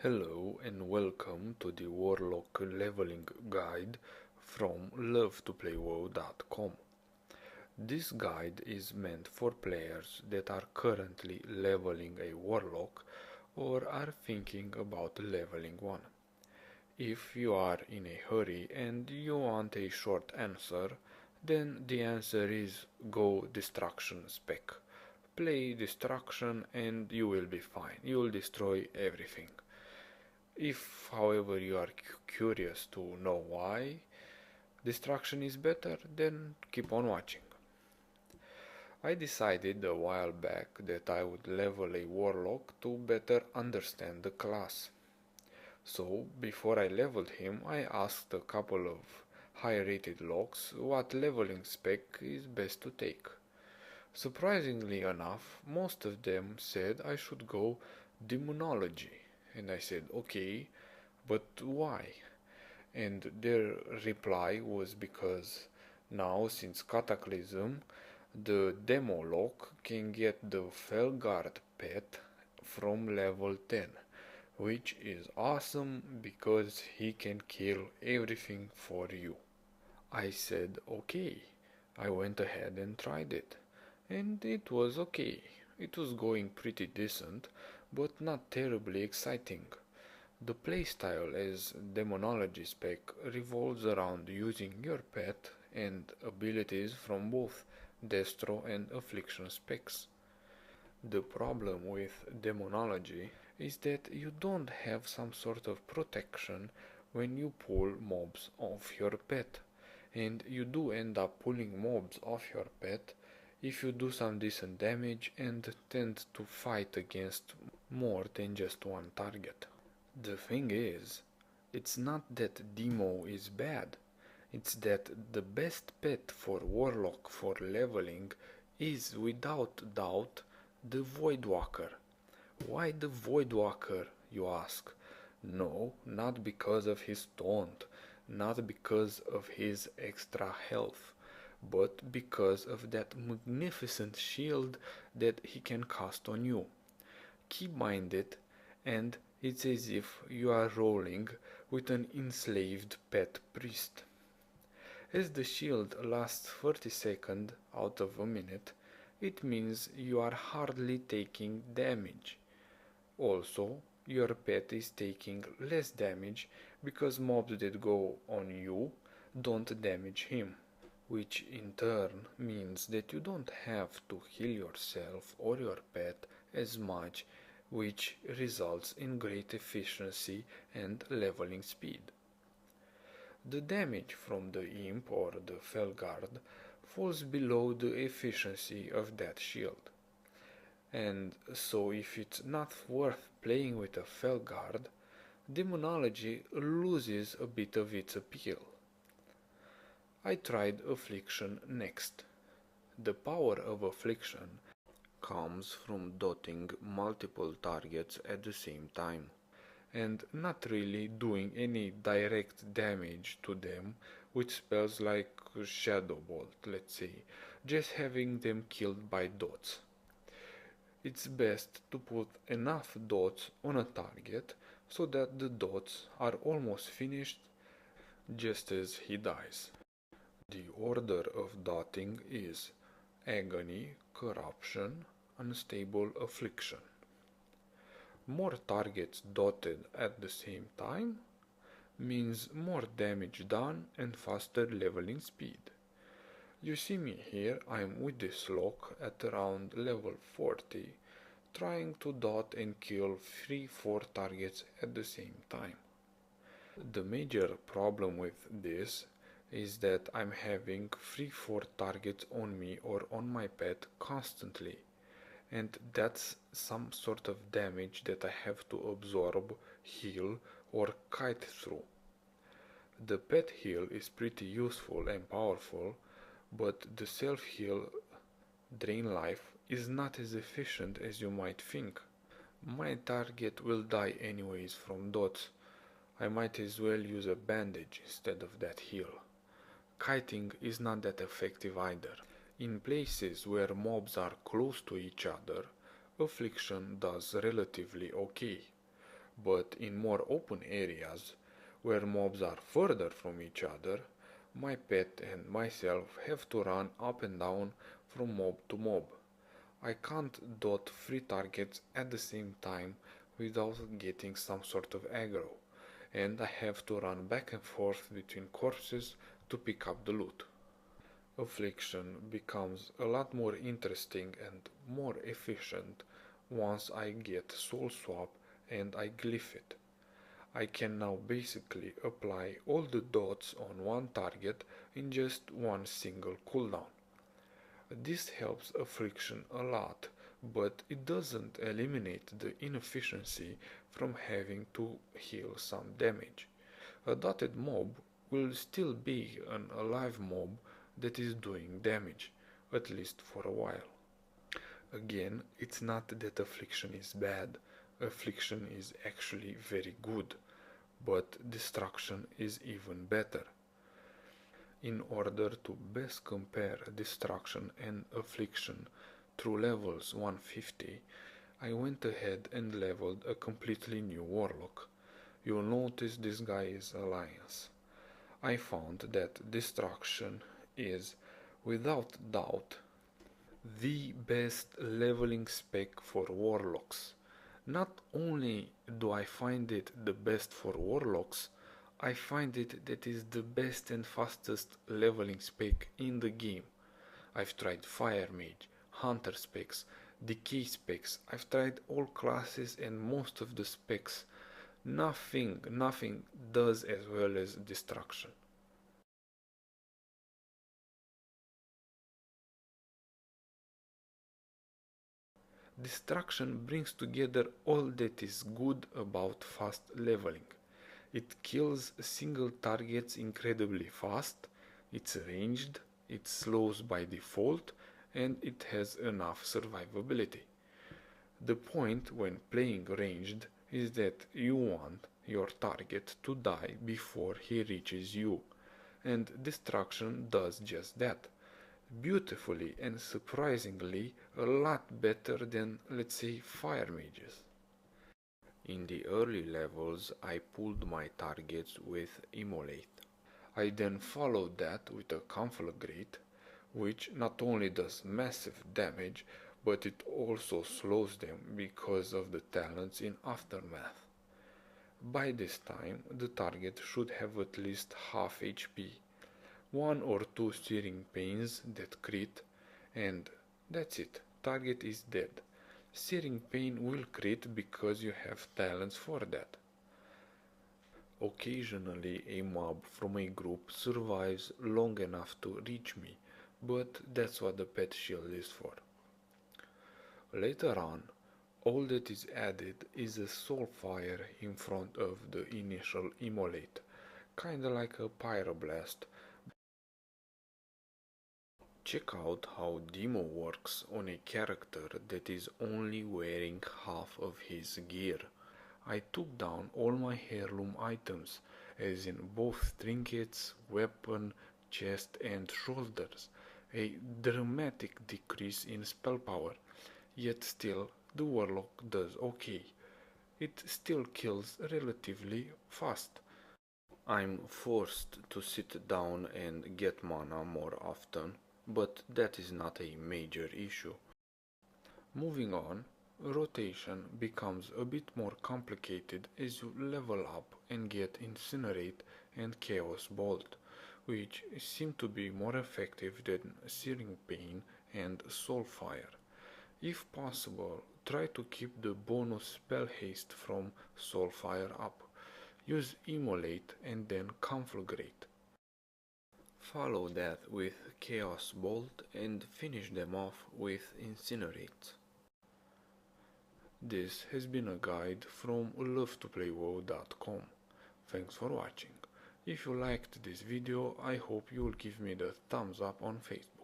Hello and welcome to the Warlock leveling guide from lovetoplayww.com. This guide is meant for players that are currently leveling a Warlock or are thinking about leveling one. If you are in a hurry and you want a short answer, then the answer is go Destruction Spec. Play Destruction and you will be fine. You will destroy everything. If, however, you are curious to know why destruction is better, then keep on watching. I decided a while back that I would level a warlock to better understand the class. So, before I leveled him, I asked a couple of high-rated locks what leveling spec is best to take. Surprisingly enough, most of them said I should go demonology. And I said, okay, but why? And their reply was because now, since Cataclysm, the demo lock can get the Felguard pet from level 10, which is awesome because he can kill everything for you. I said, okay. I went ahead and tried it. And it was okay. It was going pretty decent, but not terribly exciting. The playstyle as Demonology spec revolves around using your pet and abilities from both Destro and Affliction specs. The problem with Demonology is that you don't have some sort of protection when you pull mobs off your pet, and you do end up pulling mobs off your pet if you do some decent damage and tend to fight against more than just one target. The thing is, it's not that Demo is bad, it's that the best pet for Warlock for leveling is without doubt the Voidwalker. Why the Voidwalker, you ask? No, not because of his taunt, not because of his extra health, but because of that magnificent shield that he can cast on you. Keybind it, and it's as if you are rolling with an enslaved pet priest. As the shield lasts 30 seconds out of a minute, it means you are hardly taking damage. Also, your pet is taking less damage because mobs that go on you don't damage him, which in turn means that you don't have to heal yourself or your pet as much, which results in great efficiency and leveling speed. The damage from the imp or the Felguard falls below the efficiency of that shield. And so if it's not worth playing with a Felguard, Demonology loses a bit of its appeal. I tried Affliction next. The power of Affliction comes from dotting multiple targets at the same time, and not really doing any direct damage to them with spells like Shadow Bolt, let's say, just having them killed by dots. It's best to put enough dots on a target so that the dots are almost finished just as he dies. The order of dotting is Agony, Corruption, Unstable Affliction. More targets dotted at the same time means more damage done and faster leveling speed. You see me here, I'm with this lock at around level 40, trying to dot and kill 3-4 targets at the same time. The major problem with this is that I'm having 3-4 targets on me or on my pet constantly, and that's some sort of damage that I have to absorb, heal, or kite through. The pet heal is pretty useful and powerful, but the self-heal drain life is not as efficient as you might think. My target will die anyways from dots. I might as well use a bandage instead of that heal. Kiting is not that effective either. In places where mobs are close to each other, Affliction does relatively okay, But in more open areas, where mobs are further from each other, my pet and myself have to run up and down from mob to mob. I can't dot 3 targets at the same time without getting some sort of aggro, and I have to run back and forth between corpses to pick up the loot. Affliction becomes a lot more interesting and more efficient once I get Soul Swap and I glyph it. I can now basically apply all the dots on one target in just one single cooldown. This helps Affliction a lot, but it doesn't eliminate the inefficiency from having to heal some damage. A dotted mob will still be an alive mob that is doing damage, at least for a while. Again, it's not that Affliction is bad. Affliction is actually very good, but Destruction is even better. In order to best compare Destruction and Affliction through levels 150, I went ahead and leveled a completely new Warlock. You'll notice this guy is Alliance. I found that Destruction is, without doubt, the best leveling spec for Warlocks. Not only do I find it the best for Warlocks, I find it that is the best and fastest leveling spec in the game. I've tried Fire Mage, Hunter specs, Decay specs, I've tried all classes and most of the specs. Nothing does as well as Destruction. Destruction brings together all that is good about fast leveling. It kills single targets incredibly fast, it's ranged, it slows by default, and it has enough survivability. The point when playing ranged is that you want your target to die before he reaches you, and Destruction does just that. Beautifully and surprisingly a lot better than, let's say, Fire Mages. In the early levels I pulled my targets with Immolate. I then followed that with a Conflagrate, which not only does massive damage, but it also slows them because of the talents in Aftermath. By this time the target should have at least half HP, 1 or 2 searing pains that crit, and that's it, target is dead. Searing pain will crit because you have talents for that. Occasionally a mob from a group survives long enough to reach me, but that's what the pet shield is for. Later on, all that is added is a Soulfire in front of the initial Immolate, kinda like a Pyroblast. Check out how Demo works on a character that is only wearing half of his gear. I took down all my heirloom items, as in both trinkets, weapon, chest and shoulders, a dramatic decrease in spell power, yet still the Warlock does okay. It still kills relatively fast. I'm forced to sit down and get mana more often, but that is not a major issue. Moving on, rotation becomes a bit more complicated as you level up and get Incinerate and Chaos Bolt, which seem to be more effective than Searing Pain and Soulfire. If possible, try to keep the bonus spell haste from Soulfire up. Use Immolate and then Conflagrate. Follow that with Chaos Bolt and finish them off with Incinerate. This has been a guide from LoveToPlayWoW.com. Thanks for watching. If you liked this video, I hope you will give me the thumbs up on Facebook.